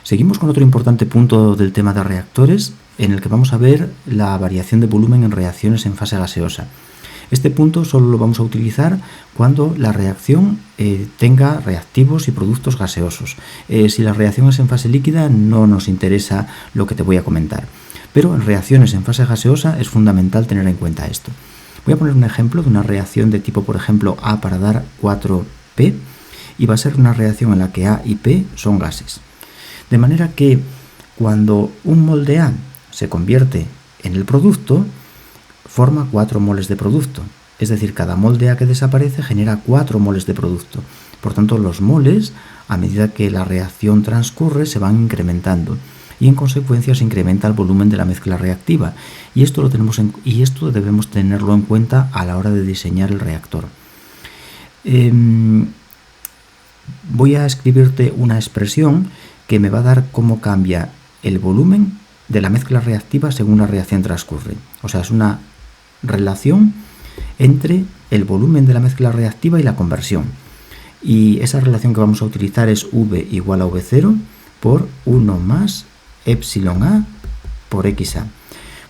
Seguimos con otro importante punto del tema de reactores, en el que vamos a ver la variación de volumen en reacciones en fase gaseosa. Este punto solo lo vamos a utilizar cuando la reacción tenga reactivos y productos gaseosos. Si la reacción es en fase líquida, no nos interesa lo que te voy a comentar. Pero en reacciones en fase gaseosa es fundamental tener en cuenta esto. Voy a poner un ejemplo de una reacción de tipo, por ejemplo, A para dar 4P, y va a ser una reacción en la que A y P son gases. De manera que cuando un mol de A se convierte en el producto, forma 4 moles de producto. Es decir, cada mol de A que desaparece genera 4 moles de producto. Por tanto, los moles, a medida que la reacción transcurre, se van incrementando. Y en consecuencia se incrementa el volumen de la mezcla reactiva. Y esto debemos tenerlo en cuenta a la hora de diseñar el reactor. Voy a escribirte una expresión que me va a dar cómo cambia el volumen de la mezcla reactiva según la reacción transcurre. O sea, es una relación entre el volumen de la mezcla reactiva y la conversión. Y esa relación que vamos a utilizar es V igual a V0 por 1 más epsilon A por XA.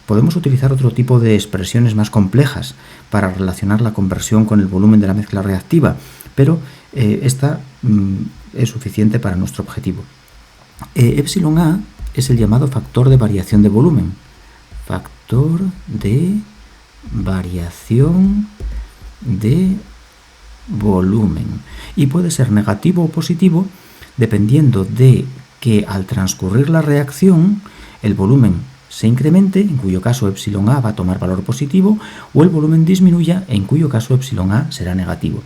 Podemos utilizar otro tipo de expresiones más complejas para relacionar la conversión con el volumen de la mezcla reactiva, pero esta es suficiente para nuestro objetivo. Epsilon A es el llamado factor de variación de volumen. Factor de variación de volumen. Y puede ser negativo o positivo dependiendo de que al transcurrir la reacción el volumen se incremente, en cuyo caso epsilon A va a tomar valor positivo, o el volumen disminuya, en cuyo caso epsilon A será negativo.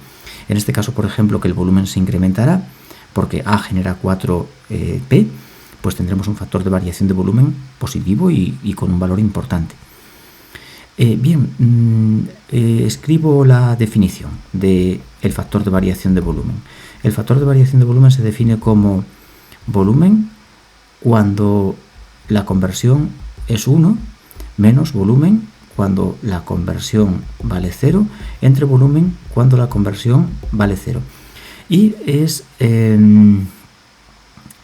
En este caso, por ejemplo, que el volumen se incrementará porque A genera 4P, pues tendremos un factor de variación de volumen positivo y con un valor importante. Escribo la definición del factor de variación de volumen. El factor de variación de volumen se define como volumen cuando la conversión es 1 menos volumen cuando la conversión vale 0 entre volumen cuando la conversión vale 0. Y es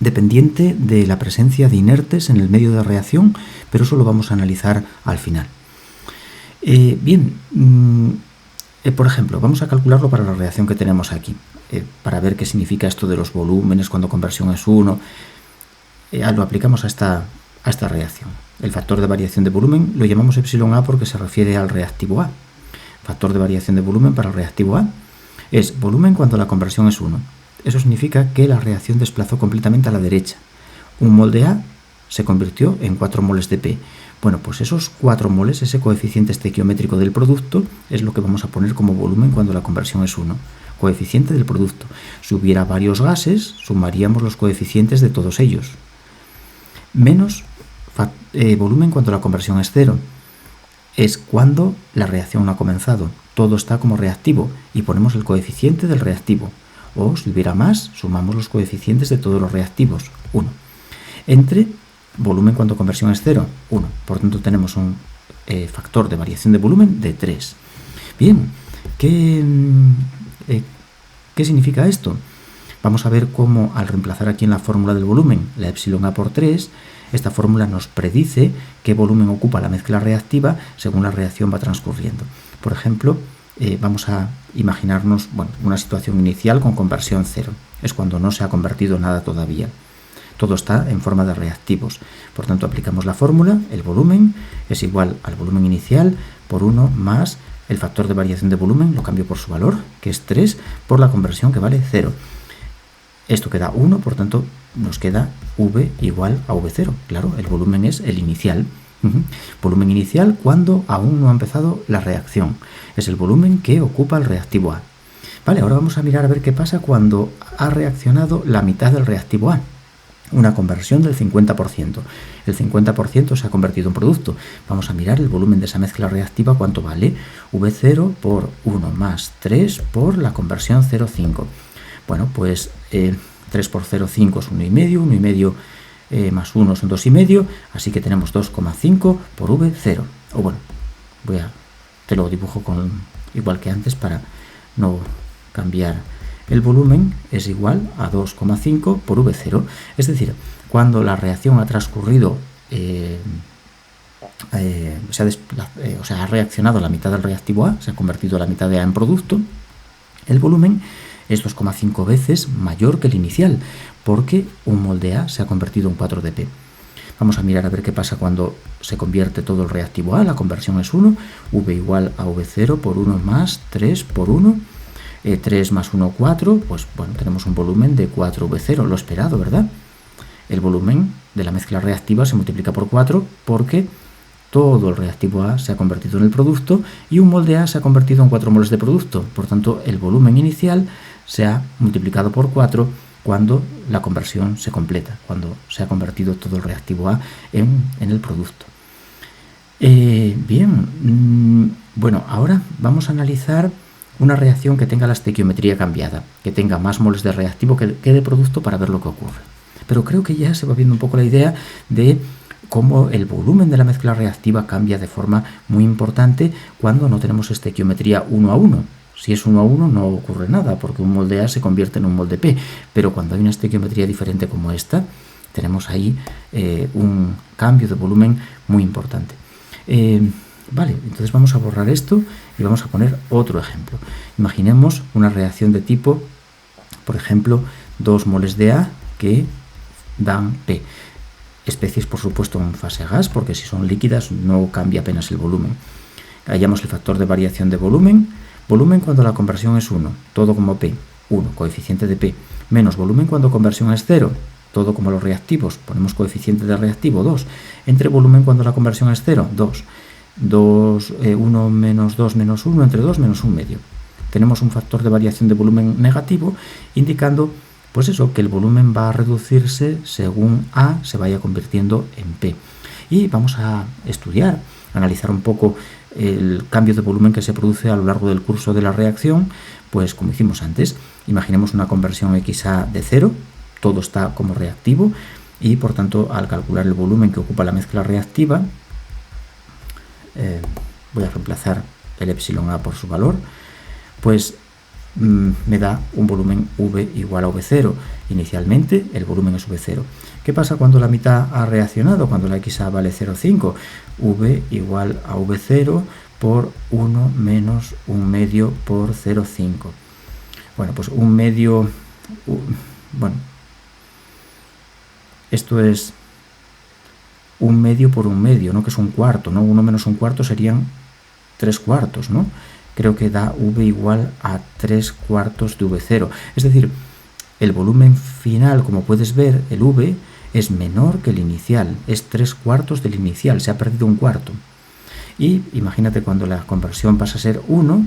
dependiente de la presencia de inertes en el medio de reacción, pero eso lo vamos a analizar al final. Por ejemplo, vamos a calcularlo para la reacción que tenemos aquí, para ver qué significa esto de los volúmenes cuando conversión es 1. Lo aplicamos a esta reacción. El factor de variación de volumen lo llamamos epsilon A porque se refiere al reactivo A. Factor de variación de volumen para el reactivo A es volumen cuando la conversión es 1. Eso significa que la reacción desplazó completamente a la derecha. Un mol de A se convirtió en 4 moles de P. Bueno, pues esos 4 moles, ese coeficiente estequiométrico del producto, es lo que vamos a poner como volumen cuando la conversión es 1. Coeficiente del producto. Si hubiera varios gases, sumaríamos los coeficientes de todos ellos. Menos volumen cuando la conversión es 0. Es cuando la reacción no ha comenzado. Todo está como reactivo y ponemos el coeficiente del reactivo. O si hubiera más, sumamos los coeficientes de todos los reactivos. 1. Entre volumen cuando conversión es 0, 1. Por tanto, tenemos un factor de variación de volumen de 3. Bien, ¿qué significa esto? Vamos a ver cómo al reemplazar aquí en la fórmula del volumen la epsilon A por 3, esta fórmula nos predice qué volumen ocupa la mezcla reactiva según la reacción va transcurriendo. Por ejemplo, vamos a imaginarnos una situación inicial con conversión 0. Es cuando no se ha convertido nada todavía. Todo está en forma de reactivos. Por tanto, aplicamos la fórmula, el volumen es igual al volumen inicial por 1 más el factor de variación de volumen, lo cambio por su valor, que es 3, por la conversión que vale 0. Esto queda 1, por tanto, nos queda V igual a V0. Claro, el volumen es el inicial. Volumen inicial cuando aún no ha empezado la reacción. Es el volumen que ocupa el reactivo A. Vale, ahora vamos a mirar a ver qué pasa cuando ha reaccionado la mitad del reactivo A. Una conversión del 50%. El 50% se ha convertido en producto. Vamos a mirar el volumen de esa mezcla reactiva, cuánto vale. V0 por 1 más 3 por la conversión 0,5. Bueno, pues 3 por 0,5 es 1,5, 1,5 más 1 son 2,5, así que tenemos 2,5 por V0. O bueno, te lo dibujo igual que antes para no cambiar. El volumen es igual a 2,5 por V0. Es decir, cuando la reacción ha transcurrido, ha reaccionado la mitad del reactivo A, se ha convertido la mitad de A en producto, el volumen es 2,5 veces mayor que el inicial, porque un mol de A se ha convertido en 4 de P. Vamos a mirar a ver qué pasa cuando se convierte todo el reactivo A. La conversión es 1, V igual a V0 por 1 más 3 por 1, 3 más 1, 4, pues bueno, tenemos un volumen de 4V0, lo esperado, ¿verdad? El volumen de la mezcla reactiva se multiplica por 4 porque todo el reactivo A se ha convertido en el producto y un mol de A se ha convertido en 4 moles de producto. Por tanto, el volumen inicial se ha multiplicado por 4 cuando la conversión se completa, cuando se ha convertido todo el reactivo A en el producto. Bueno, ahora vamos a analizar una reacción que tenga la estequiometría cambiada, que tenga más moles de reactivo que de producto para ver lo que ocurre. Pero creo que ya se va viendo un poco la idea de cómo el volumen de la mezcla reactiva cambia de forma muy importante cuando no tenemos estequiometría 1 a 1. Si es 1 a 1 no ocurre nada, porque un mol de A se convierte en un mol de P, pero cuando hay una estequiometría diferente como esta, tenemos ahí un cambio de volumen muy importante. Vale, entonces vamos a borrar esto y vamos a poner otro ejemplo. Imaginemos una reacción de tipo, por ejemplo, 2 moles de A que dan P. Especies, por supuesto, en fase gas, porque si son líquidas no cambia apenas el volumen. Hallamos el factor de variación de volumen. Volumen cuando la conversión es 1, todo como P, 1, coeficiente de P, menos volumen cuando conversión es 0, todo como los reactivos, ponemos coeficiente de reactivo 2, entre volumen cuando la conversión es 0, 2, 1 menos 2 menos 1, entre 2 menos 1 medio. Tenemos un factor de variación de volumen negativo, indicando, pues eso, que el volumen va a reducirse según A se vaya convirtiendo en P. Y vamos a estudiar, analizar un poco el cambio de volumen que se produce a lo largo del curso de la reacción, pues como hicimos antes, imaginemos una conversión XA de 0, todo está como reactivo y por tanto al calcular el volumen que ocupa la mezcla reactiva, voy a reemplazar el epsilon A por su valor, pues me da un volumen V igual a V0. Inicialmente el volumen es V0. ¿Qué pasa cuando la mitad ha reaccionado? Cuando la XA vale 0,5. V igual a V0 por 1 menos 1 medio por 0,5. Bueno, pues 1 medio... Bueno, esto es 1 medio por 1 medio, ¿no? Que es un cuarto, ¿no? 1 menos 1 cuarto serían 3 cuartos, ¿no? Creo que da V igual a 3 cuartos de V0. Es decir, el volumen final, como puedes ver, el V es menor que el inicial, es 3 cuartos del inicial, se ha perdido un cuarto. Y imagínate cuando la conversión pasa a ser 1,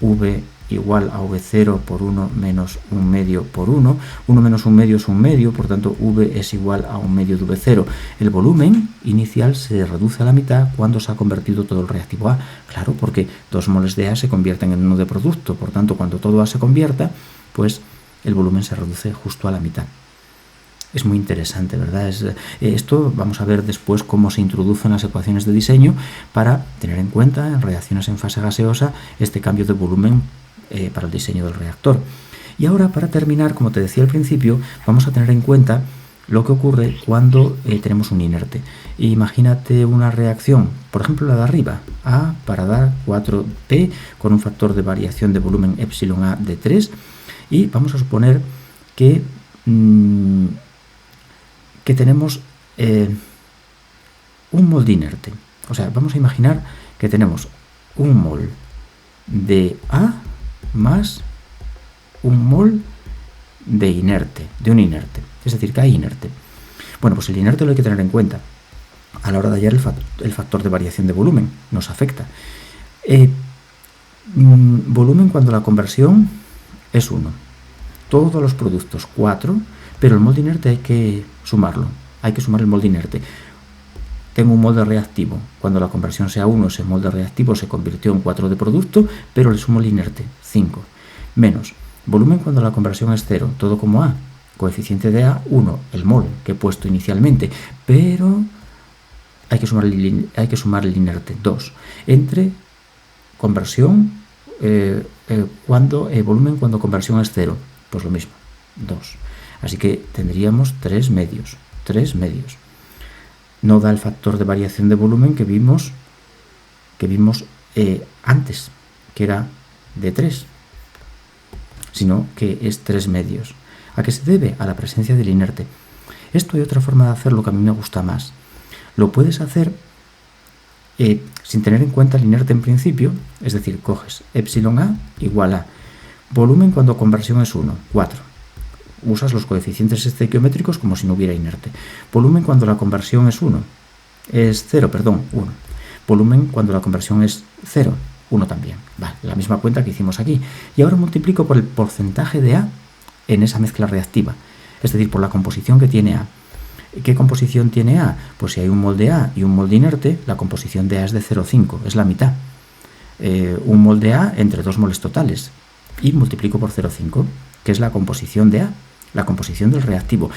V igual a V0 por 1 menos 1 medio por 1. 1 menos 1 medio es 1 medio, por tanto V es igual a 1 medio de V0. El volumen inicial se reduce a la mitad cuando se ha convertido todo el reactivo A. Claro, porque 2 moles de A se convierten en 1 de producto, por tanto cuando todo A se convierta, pues el volumen se reduce justo a la mitad. Es muy interesante, ¿verdad? Esto vamos a ver después cómo se introducen las ecuaciones de diseño para tener en cuenta en reacciones en fase gaseosa este cambio de volumen para el diseño del reactor. Y ahora, para terminar, como te decía al principio, vamos a tener en cuenta lo que ocurre cuando tenemos un inerte. Imagínate una reacción, por ejemplo la de arriba, A para dar 4P con un factor de variación de volumen epsilon A de 3, y vamos a suponer que tenemos un mol de inerte. O sea, vamos a imaginar que tenemos un mol de A más un mol de inerte, de un inerte. Es decir, que hay inerte. Bueno, pues el inerte lo hay que tener en cuenta. A la hora de hallar el factor de variación de volumen, nos afecta. Volumen cuando la conversión es 1. Todos los productos 4, pero el mol de inerte hay que sumarlo. Hay que sumar el mol de inerte. Tengo un mol de reactivo. Cuando la conversión sea 1, ese mol de reactivo se convirtió en 4 de producto, pero le sumo el inerte, 5. Menos volumen cuando la conversión es 0, todo como A. Coeficiente de A, 1, el mol que he puesto inicialmente, pero hay que sumar el inerte, 2. Entre conversión, volumen cuando conversión es 0, pues lo mismo, 2. Así que tendríamos 3 medios. 3 medios. No da el factor de variación de volumen que vimos antes, que era de 3, sino que es 3 medios. ¿A qué se debe? A la presencia del inerte. Esto hay otra forma de hacerlo que a mí me gusta más. Lo puedes hacer sin tener en cuenta el inerte en principio, es decir, coges epsilon A igual a volumen cuando conversión es 1, 4. Usas los coeficientes estequiométricos como si no hubiera inerte. Volumen cuando la conversión es 1. Es 0, perdón, 1. Volumen cuando la conversión es 0, 1 también. Vale, la misma cuenta que hicimos aquí. Y ahora multiplico por el porcentaje de A en esa mezcla reactiva. Es decir, por la composición que tiene A. ¿Qué composición tiene A? Pues si hay un mol de A y un mol de inerte, la composición de A es de 0,5, es la mitad. Un mol de A entre 2 moles totales. Y multiplico por 0,5, que es la composición de A, la composición del reactivo.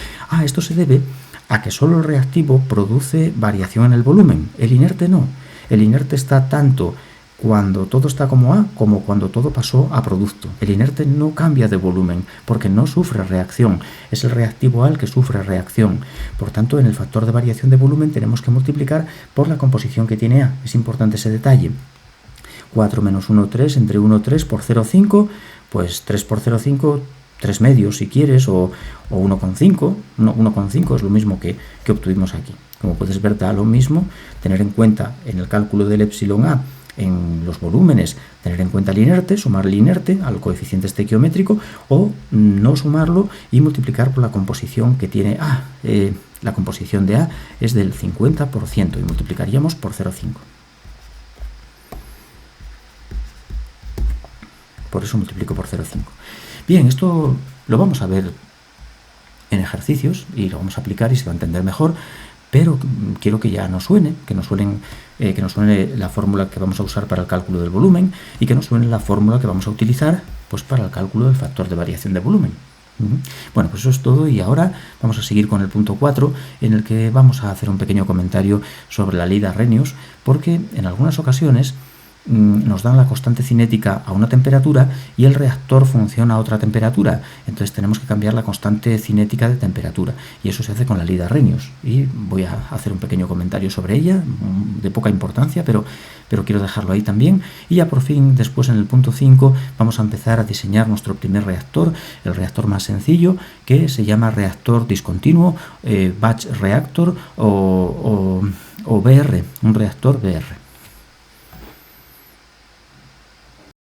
Esto se debe a que solo el reactivo produce variación en el volumen, el inerte no. El inerte está tanto cuando todo está como A como cuando todo pasó a producto. El inerte no cambia de volumen porque no sufre reacción. Es el reactivo A el que sufre reacción. Por tanto, en el factor de variación de volumen tenemos que multiplicar por la composición que tiene A. Es importante ese detalle. 4 menos 1, 3, entre 1, 3 por 0,5, pues 3 por 0,5, 3 medios si quieres, o 1,5. 1,5 es lo mismo que obtuvimos aquí. Como puedes ver, da lo mismo tener en cuenta en el cálculo del epsilon A en los volúmenes, tener en cuenta el inerte, sumar el inerte al coeficiente estequiométrico o no sumarlo y multiplicar por la composición que tiene A. La composición de A es del 50% y multiplicaríamos por 0,5. Por eso multiplico por 0,5. Bien, esto lo vamos a ver en ejercicios y lo vamos a aplicar y se va a entender mejor, pero quiero que ya nos suene, que nos suene la fórmula que vamos a usar para el cálculo del volumen y que nos suene la fórmula que vamos a utilizar pues, para el cálculo del factor de variación de volumen. Bueno, pues eso es todo y ahora vamos a seguir con el punto 4 en el que vamos a hacer un pequeño comentario sobre la ley de Arrhenius, porque en algunas ocasiones nos dan la constante cinética a una temperatura y el reactor funciona a otra temperatura, entonces tenemos que cambiar la constante cinética de temperatura y eso se hace con la ley de Arrhenius y voy a hacer un pequeño comentario sobre ella de poca importancia, pero quiero dejarlo ahí también. Y ya por fin después en el punto 5 vamos a empezar a diseñar nuestro primer reactor, el reactor más sencillo, que se llama reactor discontinuo, batch reactor o BR, un reactor BR.